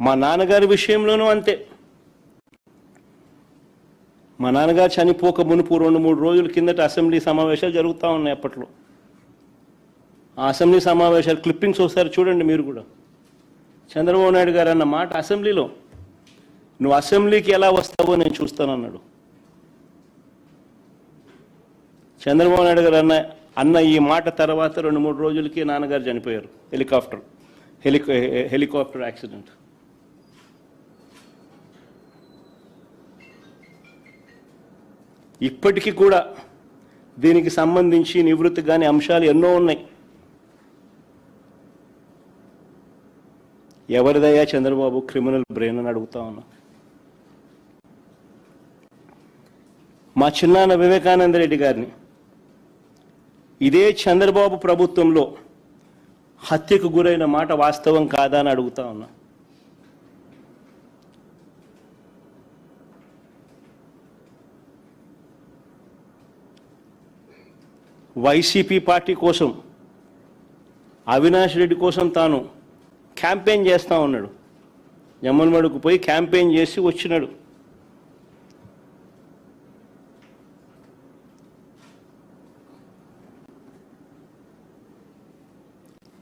మా నాన్నగారి విషయంలోనూ అంతే. మా నాన్నగారు చనిపోక మునుపు 2-3 రోజుల కిందట అసెంబ్లీ సమావేశాలు జరుగుతూ ఉన్నాయి. అప్పట్లో ఆ అసెంబ్లీ సమావేశాలు క్లిప్పింగ్స్ ఒకసారి చూడండి మీరు కూడా. చంద్రబాబు నాయుడు గారు అన్న మాట అసెంబ్లీలో, నువ్వు అసెంబ్లీకి ఎలా వస్తావో నేను చూస్తానన్నాడు. చంద్రబాబు నాయుడు గారు అన్న ఈ మాట తర్వాత 2-3 రోజులకి నాన్నగారు చనిపోయారు. Helicopter accident. ఇప్పటికీ కూడా దీనికి సంబంధించి నివృత్తి కాని అంశాలు ఎన్నో ఉన్నాయి. ఎవరిదయ్యా చంద్రబాబు క్రిమినల్ బ్రెయిన్ అని అడుగుతా ఉన్నా. మా చిన్నాన్న వివేకానంద రెడ్డి గారిని ఇదే చంద్రబాబు ప్రభుత్వంలో హత్యకు గురైన మాట వాస్తవం కాదా అని అడుగుతా ఉన్నా. వైసీపీ పార్టీ కోసం, అవినాష్ రెడ్డి కోసం తాను క్యాంపెయిన్ చేస్తూ ఉన్నాడు. జమ్మన్మడుకు పోయి క్యాంపెయిన్ చేసి వచ్చినాడు.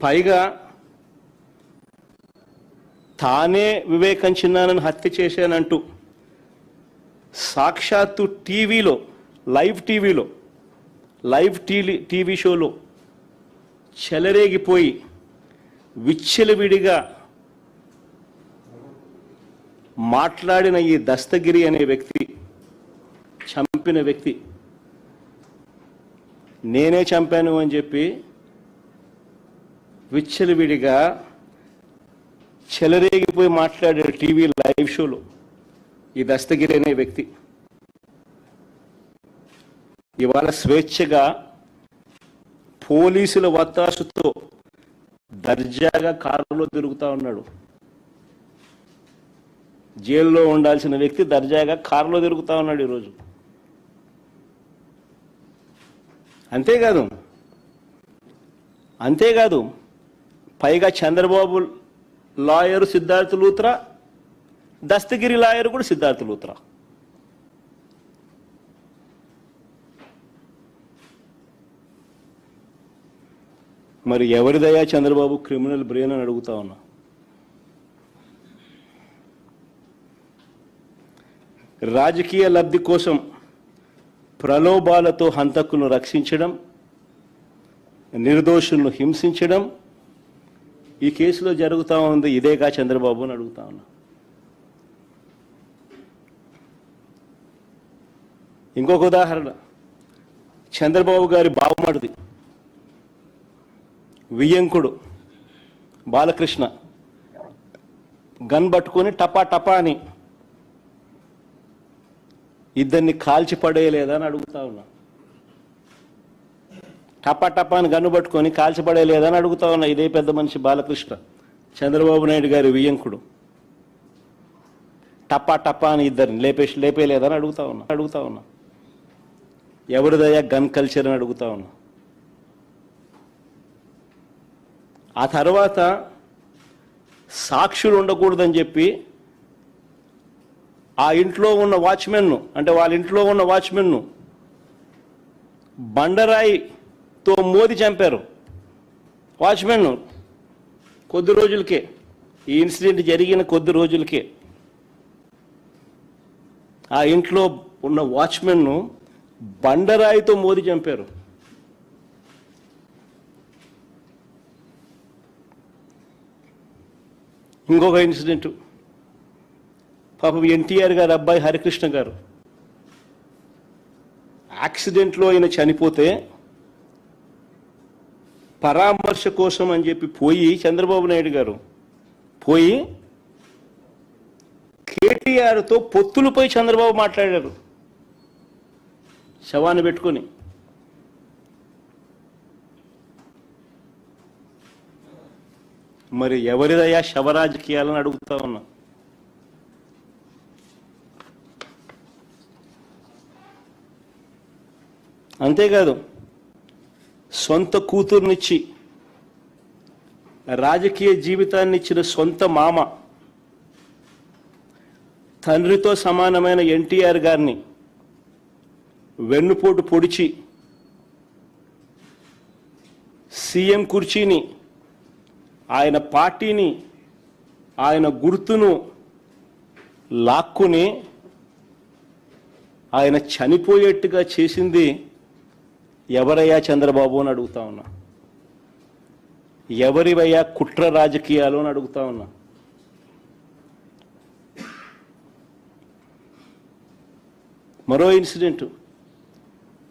పైగా తానే వివేకం చిన్నానని హత్య చేశానంటూ సాక్షాత్తు టీవీలో లైవ్ టీవీ షోలో చెలరేగిపోయి విచ్చలవిడిగా మాట్లాడిన ఈ దస్తగిరి అనే వ్యక్తి, చంపిన వ్యక్తి, నేనే చంపాను అని చెప్పి విచ్చలవిడిగా చెలరేగిపోయి మాట్లాడాడు టీవీ లైవ్ షోలో ఈ దస్తగిరి అనే వ్యక్తి. ఇవాళ స్వేచ్ఛగా పోలీసుల వత్తాసుతో దర్జాగా కారులో తిరుగుతూ ఉన్నాడు. జైల్లో ఉండాల్సిన వ్యక్తి దర్జాగా కారులో తిరుగుతూ ఉన్నాడు ఈరోజు. అంతేకాదు పైగా చంద్రబాబు లాయరు సిద్ధార్థ లూత్రా, దస్తగిరి లాయరు కూడా సిద్ధార్థ లూత్రా. మరి ఎవరిదయా చంద్రబాబు క్రిమినల్ బ్రెయిన్ అని అడుగుతా ఉన్నా. రాజకీయ లబ్ధి కోసం ప్రలోభాలతో హంతకులను రక్షించడం, నిర్దోషులను హింసించడం ఈ కేసులో జరుగుతూ ఉంది. ఇదేగా చంద్రబాబు అని అడుగుతా ఉన్నా. ఇంకొక ఉదాహరణ, చంద్రబాబు గారి బావమరిది వియ్యంకుడు బాలకృష్ణ గన్ పట్టుకొని టపా అని ఇద్దరిని కాల్చి పడేయలేదా అని అడుగుతా ఉన్నా. టపా అని గన్ను పట్టుకొని కాల్చి పడేయలేదా అని అడుగుతా ఉన్నా. ఇదే పెద్ద మనిషి బాలకృష్ణ, చంద్రబాబు నాయుడు గారి వియ్యంకుడు, టపా అని ఇద్దరిని లేపేయలేదని అడుగుతా ఉన్నా. ఎవరిదయ్యా గన్ కల్చర్ అని అడుగుతా ఉన్నా. ఆ తర్వాత సాక్షులు ఉండకూడదని చెప్పి ఆ ఇంట్లో ఉన్న వాచ్మెన్ను, అంటే వాళ్ళ ఇంట్లో ఉన్న వాచ్మెన్ను బండరాయితో మోది చంపారు. వాచ్మెన్ను కొద్ది రోజులకే, ఈ ఇన్సిడెంట్ జరిగిన కొద్ది రోజులకే ఆ ఇంట్లో ఉన్న వాచ్మెన్ను బండరాయితో మోది చంపారు. ఇంకొక ఇన్సిడెంట్, పాపం ఎన్టీఆర్ గారు అబ్బాయి హరికృష్ణ గారు యాక్సిడెంట్లో ఆయన చనిపోతే పరామర్శ కోసం అని చెప్పి పోయి చంద్రబాబు నాయుడు గారు పోయి కేటీఆర్తో పొత్తులపై చంద్రబాబు మాట్లాడారు శవాన్ని పెట్టుకొని. మరి ఎవరిదయ్యా శవరాజకీయాలని అడుగుతా ఉన్నా. అంతేకాదు సొంత కూతుర్నిచ్చి రాజకీయ జీవితాన్ని ఇచ్చిన సొంత మామ తండ్రితో సమానమైన ఎన్టీఆర్ గారిని వెన్నుపోటు పొడిచి సీఎం కుర్చీని, ఆయన పార్టీని, ఆయన గుర్తును లాక్కుని ఆయన చనిపోయేట్టుగా చేసింది ఎవరయ్యా చంద్రబాబు అని అడుగుతా ఉన్నా. ఎవరివయ్యా కుట్ర రాజకీయాలు అని అడుగుతా ఉన్నా. మరో ఇన్సిడెంట్,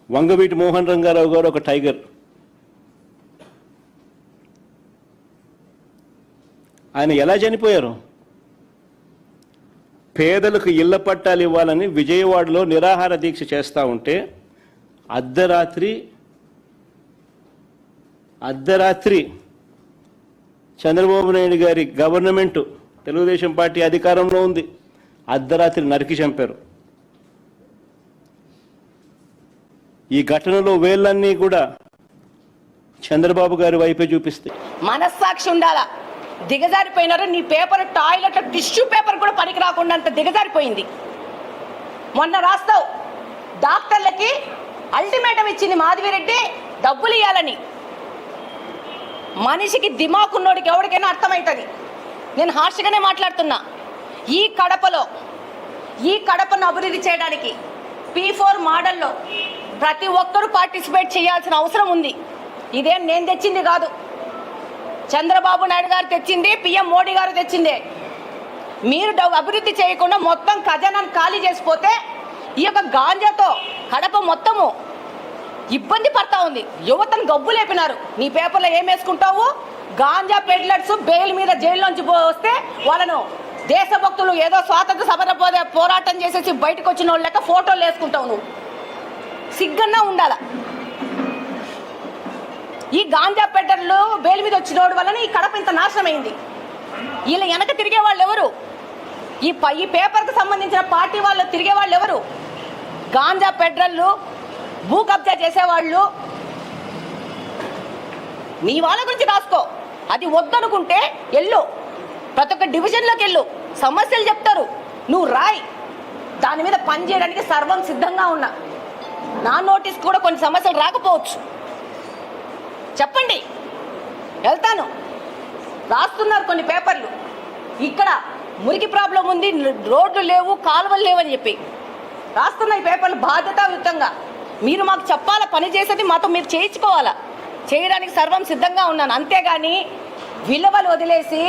వంగవీటి మోహన్ రంగారావు గారు ఒక టైగర్. ఆయన ఎలా చనిపోయారు? పేదలకు ఇళ్ల పట్టాలు ఇవ్వాలని విజయవాడలో నిరాహార దీక్ష చేస్తూ ఉంటే అర్ధరాత్రి చంద్రబాబు నాయుడు గారి గవర్నమెంట్, తెలుగుదేశం పార్టీ అధికారంలో ఉంది, అర్ధరాత్రి నరికి చంపారు. ఈ ఘటనలో వేళ్ళన్నీ కూడా చంద్రబాబు గారి వైపే చూపిస్తాయి. మనస్సాక్షి ఉండాలా. దిగజారిపోయినారు. నీ పేపర్ టాయిలెట్ టిష్యూ పేపర్ కూడా పనికి రాకుండా అంత దిగజారిపోయింది. మొన్న రాస్తావు డాక్టర్లకి అల్టిమేటం ఇచ్చింది మాధవిరెడ్డి డబ్బులు ఇవ్వాలని. మనిషికి దిమాకున్నోడికి ఎవరికైనా అర్థమవుతుంది. నేను హార్ష్గానే మాట్లాడుతున్నా. ఈ కడపను అభివృద్ధి చేయడానికి P4 మోడల్లో ప్రతి ఒక్కరూ పార్టిసిపేట్ చేయాల్సిన అవసరం ఉంది. ఇదేం నేను తెచ్చింది కాదు, చంద్రబాబు నాయుడు గారు తెచ్చింది, PM మోడీ గారు తెచ్చిందే. మీరు అభివృద్ధి చేయకుండా మొత్తం ఖజానాను ఖాళీ చేసిపోతే ఈ యొక్క గాంజాతో కడప మొత్తము ఇబ్బంది పడతా ఉంది. యువతను గబ్బు లేపినారు. నీ పేపర్లో ఏం వేసుకుంటావు? గాంజా పెడ్లర్స్ బెయిల్ మీద జైల్లోంచి వస్తే వాళ్ళను దేశభక్తులు ఏదో స్వాతంత్ర సమర పోరాటం చేసేసి బయటకు వచ్చిన వాళ్ళ లెక్క ఫోటోలు వేసుకుంటావు. నువ్వు సిగ్గన్నా ఉండాల. ఈ గాంజా పెడ్లర్లు బెయిల్ మీద వచ్చినోడు వలన ఈ కడప ఇంత నాశనమైంది. వీళ్ళ వెనక తిరిగే వాళ్ళు ఎవరు? ఈ పేపర్కి సంబంధించిన పార్టీ వాళ్ళు తిరిగే వాళ్ళు ఎవరు? గాంజా పెడ్లర్లు, భూ కబ్జా చేసేవాళ్ళు. నీ వాళ్ళ గురించి రాసుకో. అది వద్దనుకుంటే వెళ్ళు, ప్రతి ఒక్క డివిజన్లోకి వెళ్ళు, సమస్యలు చెప్తారు, నువ్వు రాయి. దాని మీద పని చేయడానికి సర్వం సిద్ధంగా ఉన్నా. నా నోటీస్ కూడా కొన్ని సమస్యలు రాకపోవచ్చు, చెప్పండి, వెళ్తాను. రాస్తున్నారు కొన్ని పేపర్లు, ఇక్కడ మురికి ప్రాబ్లం ఉంది, రోడ్లు లేవు, కాలువలు లేవు అని చెప్పి రాస్తున్న ఈ పేపర్లు బాధ్యతాయుతంగా మీరు మాకు చెప్పాలా. పని చేసేది మాతో మీరు చేయించుకోవాలా. చేయడానికి సర్వం సిద్ధంగా ఉన్నాను. అంతేగాని విలువలు వదిలేసి